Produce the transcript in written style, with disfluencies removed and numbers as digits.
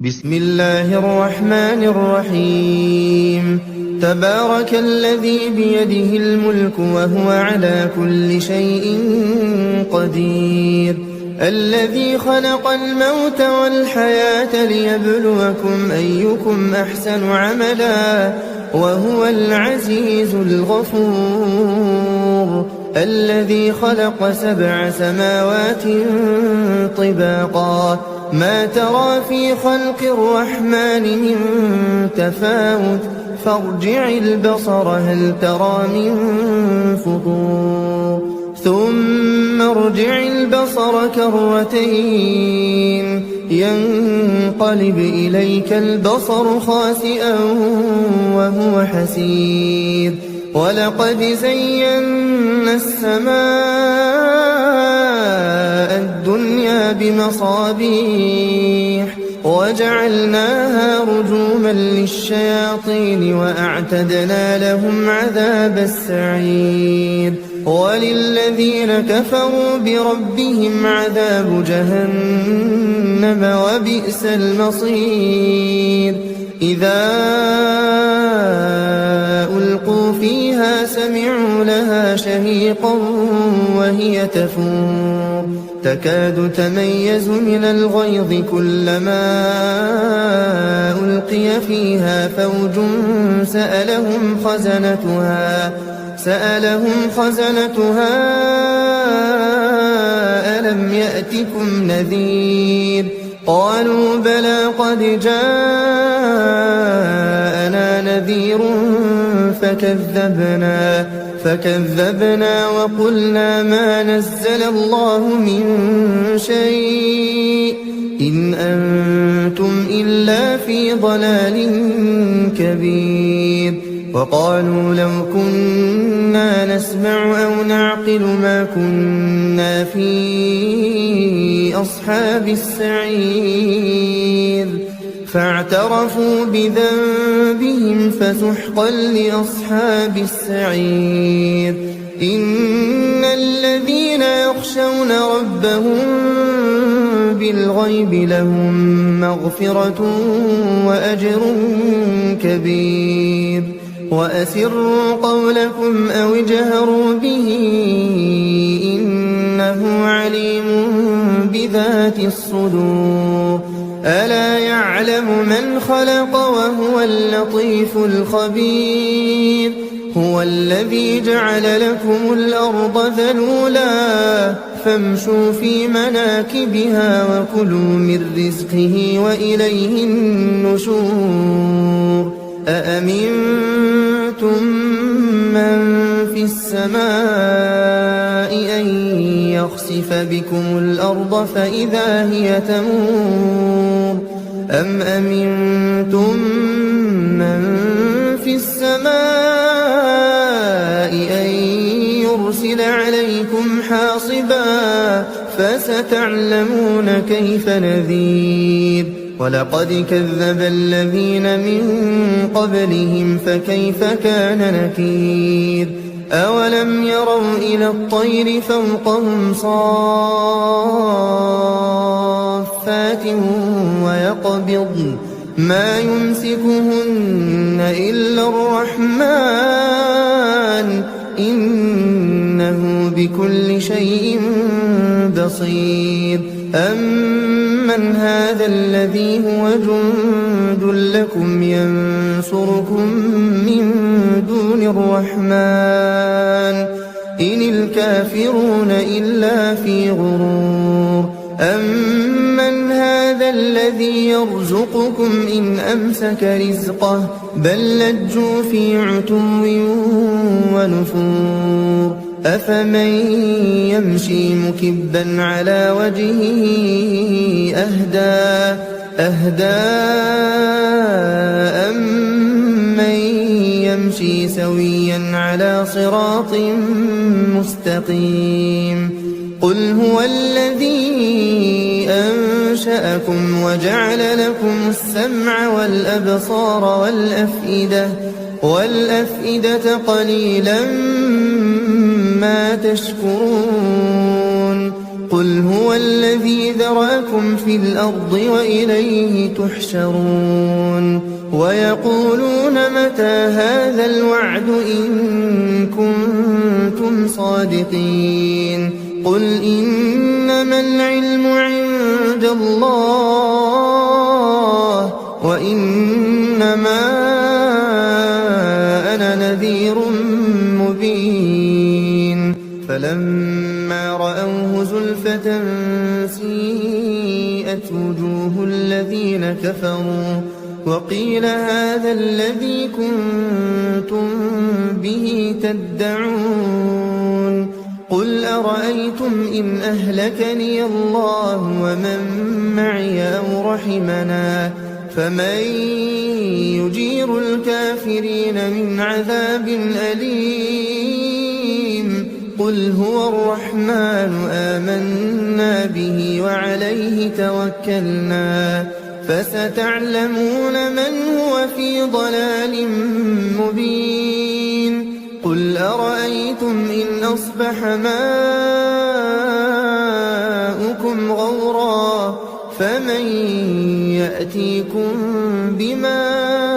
بسم الله الرحمن الرحيم تبارك الذي بيده الملك وهو على كل شيء قدير الذي خلق الموت والحياة ليبلوكم أيكم أحسن عملا وهو العزيز الغفور الذي خلق 7 سماوات طباقا ما ترى في خلق الرحمن من تفاوت فارجع البصر هل ترى من فطور ثم ارجع البصر كرتين ينقلب إليك البصر خاسئا وهو حسير ولقد زينا السماء الدنيا بمصابيح وجعلناها رجوما للشياطين وأعتدنا لهم عذاب السعير وللذين كفروا بربهم عذاب جهنم وبئس المصير إذا ألقوا فيها سمعوا لها شهيقا وهي تفور تكاد تميز من الغيظ كلما ألقي فيها فوج سألهم خزنتها ألم يأتكم نذير قالوا بلى قد جاءنا نذير فكذبنا وقلنا ما نزل الله من شيء إن أنتم إلا في ضلال كبير وقالوا لو كنا نسمع أو نعقل ما كنا في أصحاب السعير فاعترفوا بذنبهم فسحقا لأصحاب السعير إن الذين يخشون ربهم بالغيب لهم مغفرة وأجر كبير وأسروا قولكم أو اجهروا به إنه عليم بذات الصدور ألا يعلم من خلق وهو اللطيف الخبير هو الذي جعل لكم الأرض ذلولا فامشوا في مناكبها وكلوا من رزقه وإليه النشور أأمنتم من في السماء أن يخسف بكم الأرض فإذا هي تمور أم أمنتم من في السماء أن يرسل عليكم حاصبا فستعلمون كيف نذير ولقد كذب الذين من قبلهم فكيف كان نكير أولم يروا إلى الطير فوقهم صافات ويقبضن ما يمسكهن إلا الرحمن إنه بكل شيء بصير أمن هذا الذي هو جند لكم ينصركم من دون الرحمن إن الكافرون إلا في غرور أمن هذا الذي يرزقكم إن أمسك رزقه بل لجوا في عتو ونفور أفمن يمشي مكبا على وجهه أهدى أمن يمشي سويا على صراط مستقيم قل هو الذي أنشأكم وجعل لكم السمع والأبصار والأفئدة قليلا ما تشكرون قل هو الذي ذرأكم في الأرض وإليه تحشرون ويقولون متى هذا الوعد إن كنتم صادقين قل إنما العلم عند الله وإنما أنا نذير مبين فلما رأوه زلفة سيئت وجوه الذين كفروا وقيل هذا الذي كنتم به تدعون قل أرأيتم إن أهلكني الله ومن معي أو رحمنا فمن يجير الكافرين من عذاب أليم قل هو الرحمن آمنا به وعليه توكلنا فستعلمون من هو في ضلال مبين قل أرأيتم إن أصبح ماؤكم غورا فمن يأتيكم بماء